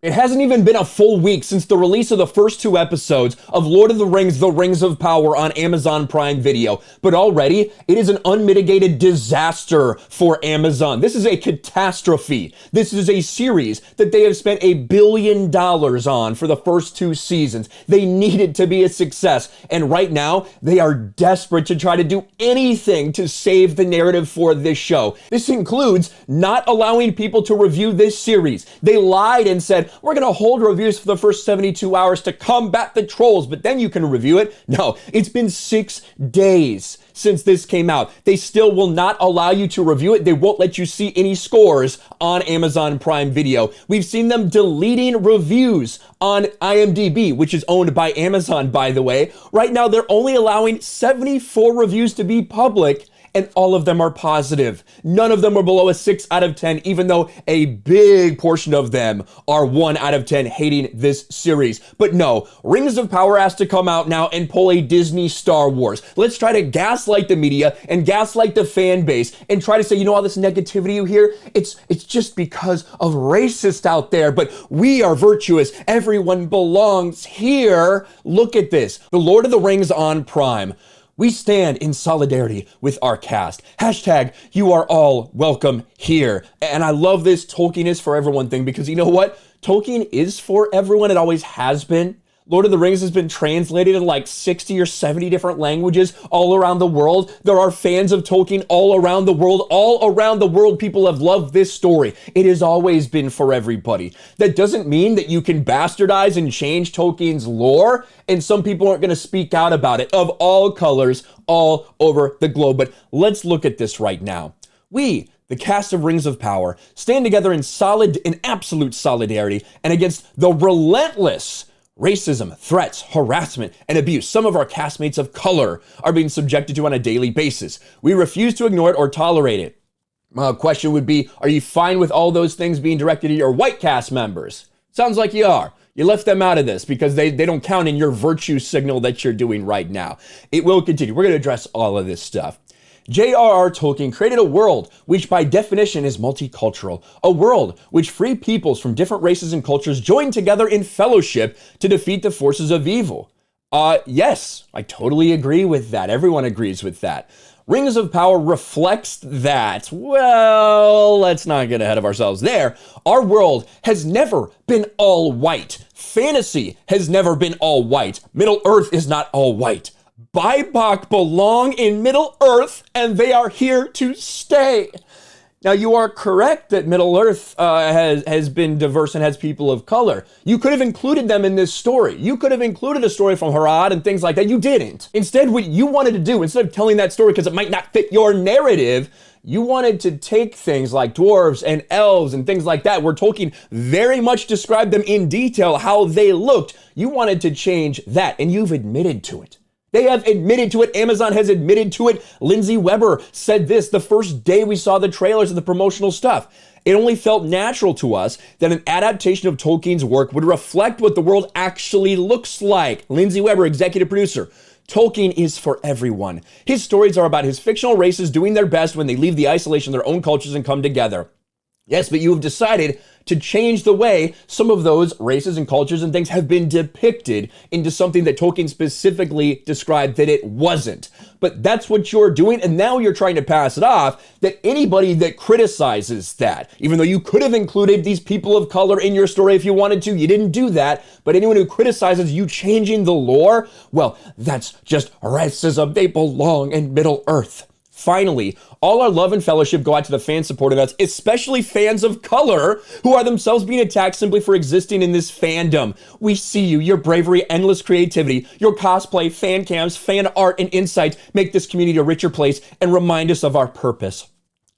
It hasn't even been a full week since the release of the first 2 episodes of Lord of the Rings: The Rings of Power on Amazon Prime Video, but already it is an unmitigated disaster for Amazon. This is a catastrophe. This is a series that they have spent $1 billion on for the first 2 seasons. They need it to be a success, and right now they are desperate to try to do anything to save the narrative for this show. This includes not allowing people to review this series. They lied and said, we're going to hold reviews for the first 72 hours to combat the trolls, but then you can review it. No, it's been 6 days since this came out. They still will not allow you to review it. They won't let you see any scores on Amazon Prime Video. We've seen them deleting reviews on IMDb, which is owned by Amazon, by the way. Right now, they're only allowing 74 reviews to be public, and all of them are positive. None of them are below a 6 out of 10, even though a big portion of them are 1 out of 10 hating this series. But no, Rings of Power has to come out now and pull a Disney Star Wars. Let's try to gaslight the media and gaslight the fan base and try to say, you know all this negativity you hear? It's just because of racists out there, but we are virtuous. Everyone belongs here. Look at this. The Lord of the Rings on Prime. We stand in solidarity with our cast. Hashtag, you are all welcome here. And I love this Tolkien is for everyone thing, because you know what? Tolkien is for everyone. It always has been. Lord of the Rings has been translated in like 60 or 70 different languages all around the world. There are fans of Tolkien all around the world. All around the world, people have loved this story. It has always been for everybody. That doesn't mean that you can bastardize and change Tolkien's lore, and some people aren't going to speak out about it, of all colors, all over the globe. But let's look at this right now. We, the cast of Rings of Power, stand together in absolute solidarity and against the relentless racism, threats, harassment, and abuse some of our castmates of color are being subjected to on a daily basis. We refuse to ignore it or tolerate it. Question would be, are you fine with all those things being directed at your white cast members? Sounds like you are. You left them out of this because they don't count in your virtue signal that you're doing right now. It will continue. We're going to address all of this stuff. J.R.R. Tolkien created a world which by definition is multicultural, a world which free peoples from different races and cultures join together in fellowship to defeat the forces of evil. Yes, I totally agree with that. Everyone agrees with that. Rings of Power reflects that. Well, let's not get ahead of ourselves there. Our world has never been all white. Fantasy has never been all white. Middle Earth is not all white. BIPOC belong in Middle Earth, and they are here to stay. Now, you are correct that Middle Earth has been diverse and has people of color. You could have included them in this story. You could have included a story from Harad and things like that. You didn't. Instead, what you wanted to do, instead of telling that story because it might not fit your narrative, you wanted to take things like dwarves and elves and things like that, where Tolkien very much described them in detail, how they looked. You wanted to change that, and you've admitted to it. They have admitted to it. Amazon has admitted to it. Lindsay Weber said this the first day we saw the trailers and the promotional stuff. It only felt natural to us that an adaptation of Tolkien's work would reflect what the world actually looks like. Lindsay Weber, executive producer. Tolkien is for everyone. His stories are about his fictional races doing their best when they leave the isolation of their own cultures and come together. Yes, but you have decided to change the way some of those races and cultures and things have been depicted into something that Tolkien specifically described that it wasn't. But that's what you're doing, and now you're trying to pass it off that anybody that criticizes that, even though you could have included these people of color in your story if you wanted to, you didn't do that, but anyone who criticizes you changing the lore, well, that's just racism. They belong in Middle Earth. Finally, all our love and fellowship go out to the fans supporting us, especially fans of color who are themselves being attacked simply for existing in this fandom. We see you, your bravery, endless creativity, your cosplay, fan cams, fan art, and insights make this community a richer place and remind us of our purpose.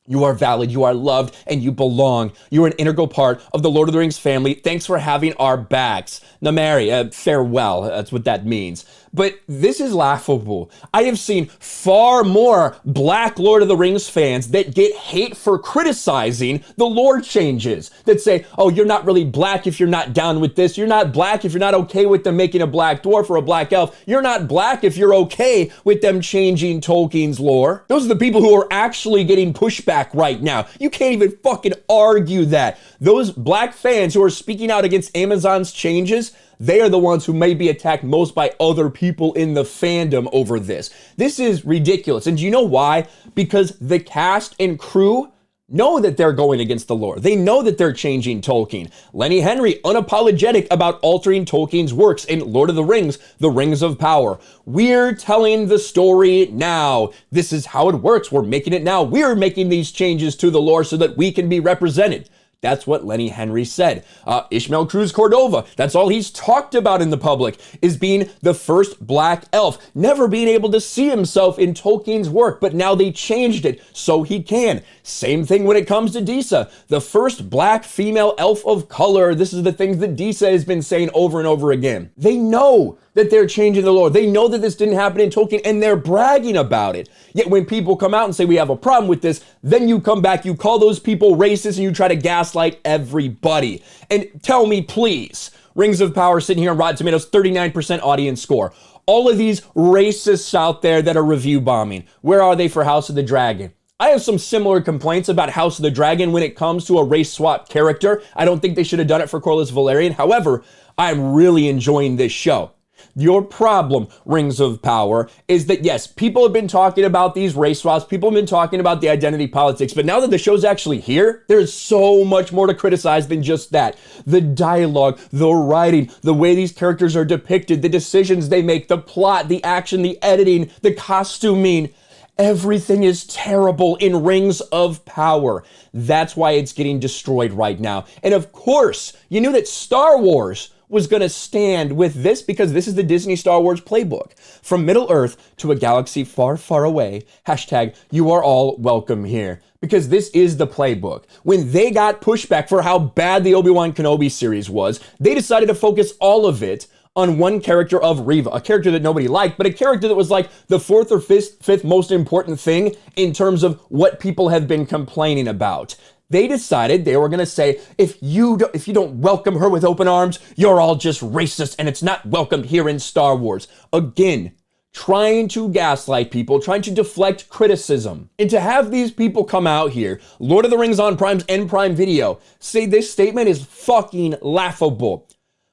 You are valid, you are loved, and you belong. You are an integral part of the Lord of the Rings family. Thanks for having our backs. Namari, farewell, that's what that means. But this is laughable. I have seen far more Black Lord of the Rings fans that get hate for criticizing the lore changes, that say, oh, you're not really black if you're not down with this. You're not black if you're not okay with them making a black dwarf or a black elf. You're not black if you're okay with them changing Tolkien's lore. Those are the people who are actually getting pushback right now. You can't even fucking argue that. Those black fans who are speaking out against Amazon's changes, they are the ones who may be attacked most by other people in the fandom over this. This is ridiculous. And do you know why? Because the cast and crew know that they're going against the lore. They know that they're changing Tolkien. Lenny Henry, unapologetic about altering Tolkien's works in Lord of the Rings, The Rings of Power. We're telling the story now. This is how it works. We're making it now. We're making these changes to the lore so that we can be represented. That's what Lenny Henry said. Ishmael Cruz Cordova, that's all he's talked about in the public, is being the first black elf, never being able to see himself in Tolkien's work, but now they changed it so he can. Same thing when it comes to Disa, the first black female elf of color. This is the things that Disa has been saying over and over again. They know that they're changing the lore. They know that this didn't happen in Tolkien, and they're bragging about it. Yet when people come out and say we have a problem with this, then you come back, you call those people racist, and you try to gaslight everybody. And tell me, please, Rings of Power sitting here on Rotten Tomatoes, 39% audience score. All of these racists out there that are review bombing, where are they for House of the Dragon? I have some similar complaints about House of the Dragon when it comes to a race swap character. I don't think they should have done it for Corlys Velaryon. However, I'm really enjoying this show. Your problem, Rings of Power, is that yes, people have been talking about these race swaps, people have been talking about the identity politics, but now that the show's actually here, there's so much more to criticize than just that. The dialogue, the writing, the way these characters are depicted, the decisions they make, the plot, the action, the editing, the costuming, everything is terrible in Rings of Power. That's why it's getting destroyed right now. And of course, you knew that Star Wars was going to stand with this because this is the Disney Star Wars playbook. From Middle Earth to a galaxy far, far away, hashtag you are all welcome here. Because this is the playbook. When they got pushback for how bad the Obi-Wan Kenobi series was, they decided to focus all of it on one character of Reva, a character that nobody liked, but a character that was like the fourth or fifth most important thing in terms of what people have been complaining about. They decided they were going to say, if you don't welcome her with open arms, you're all just racist and it's not welcomed here in Star Wars. Again, trying to gaslight people, trying to deflect criticism. And to have these people come out here, Lord of the Rings on Prime's and Prime Video, say this statement is fucking laughable.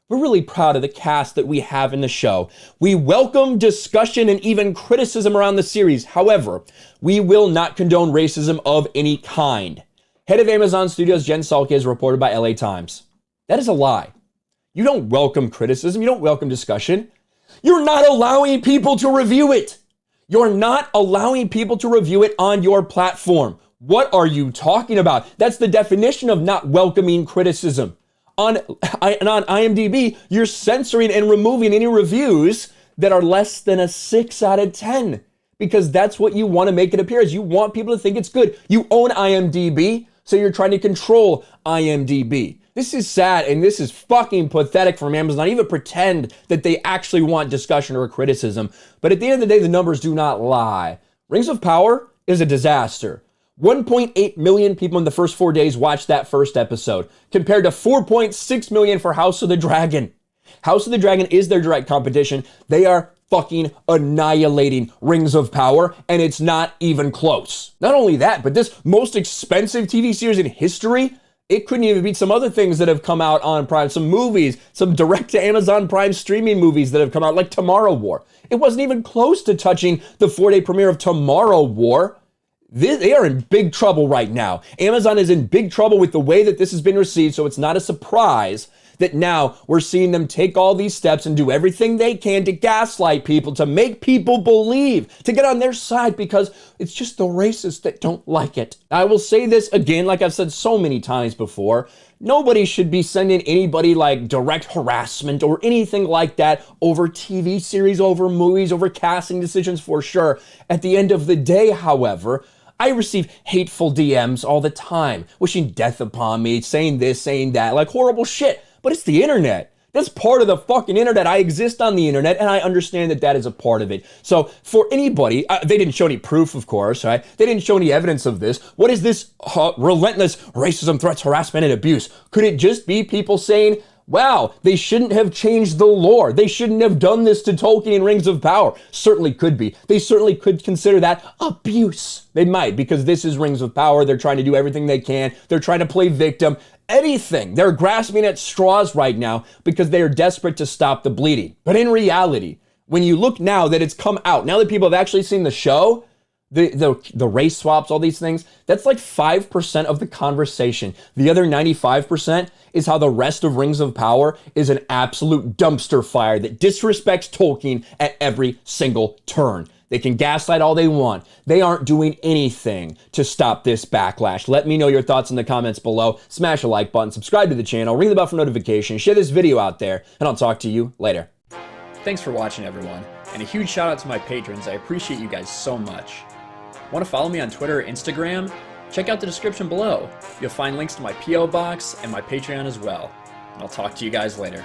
We're really proud of the cast that we have in the show. We welcome discussion and even criticism around the series. However, we will not condone racism of any kind. Head of Amazon Studios Jen Salke is reported by LA Times. That is a lie. You don't welcome criticism. You don't welcome discussion. You're not allowing people to review it. You're not allowing people to review it on your platform. What are you talking about? That's the definition of not welcoming criticism. On IMDb, you're censoring and removing any reviews that are less than a 6 out of 10 because that's what you want to make it appear as. You want people to think it's good. You own IMDb, so you're trying to control IMDb. This is sad and this is fucking pathetic from Amazon. Even pretend that they actually want discussion or criticism. But at the end of the day, the numbers do not lie. Rings of Power is a disaster. 1.8 million people in the first 4 days watched that first episode, compared to 4.6 million for House of the Dragon. House of the Dragon is their direct competition. They are fucking annihilating Rings of Power, and it's not even close. Not only that, but this most expensive TV series in history, it couldn't even beat some other things that have come out on Prime, some movies, some direct to Amazon Prime streaming movies that have come out, like Tomorrow War. It wasn't even close to touching the 4-day premiere of Tomorrow War. They are in big trouble right now. Amazon is in big trouble with the way that this has been received, so it's not a surprise that now we're seeing them take all these steps and do everything they can to gaslight people, to make people believe, to get on their side, because it's just the racists that don't like it. I will say this again, like I've said so many times before, nobody should be sending anybody like direct harassment or anything like that over TV series, over movies, over casting decisions for sure. At the end of the day, however, I receive hateful DMs all the time, wishing death upon me, saying this, saying that, like horrible shit. But it's the internet. That's part of the fucking internet. I exist on the internet, and I understand that that is a part of it. So for anybody, they didn't show any proof, of course, right? They didn't show any evidence of this. What is this relentless racism, threats, harassment, and abuse? Could it just be people saying, wow, they shouldn't have changed the lore. They shouldn't have done this to Tolkien in Rings of Power? Certainly could be. They certainly could consider that abuse. They might, because this is Rings of Power. They're trying to do everything they can. They're trying to play victim. Anything. They're grasping at straws right now because they are desperate to stop the bleeding. But in reality, when you look now that it's come out, now that people have actually seen the show, the race swaps, all these things, that's like 5% of the conversation. The other 95% is how the rest of Rings of Power is an absolute dumpster fire that disrespects Tolkien at every single turn. They can gaslight all they want. They aren't doing anything to stop this backlash. Let me know your thoughts in the comments below. Smash a like button, subscribe to the channel, ring the bell for notifications, share this video out there, and I'll talk to you later. Thanks for watching, everyone, and a huge shout out to my patrons. I appreciate you guys so much. Want to follow me on Twitter or Instagram? Check out the description below. You'll find links to my P.O. box and my Patreon as well. And I'll talk to you guys later.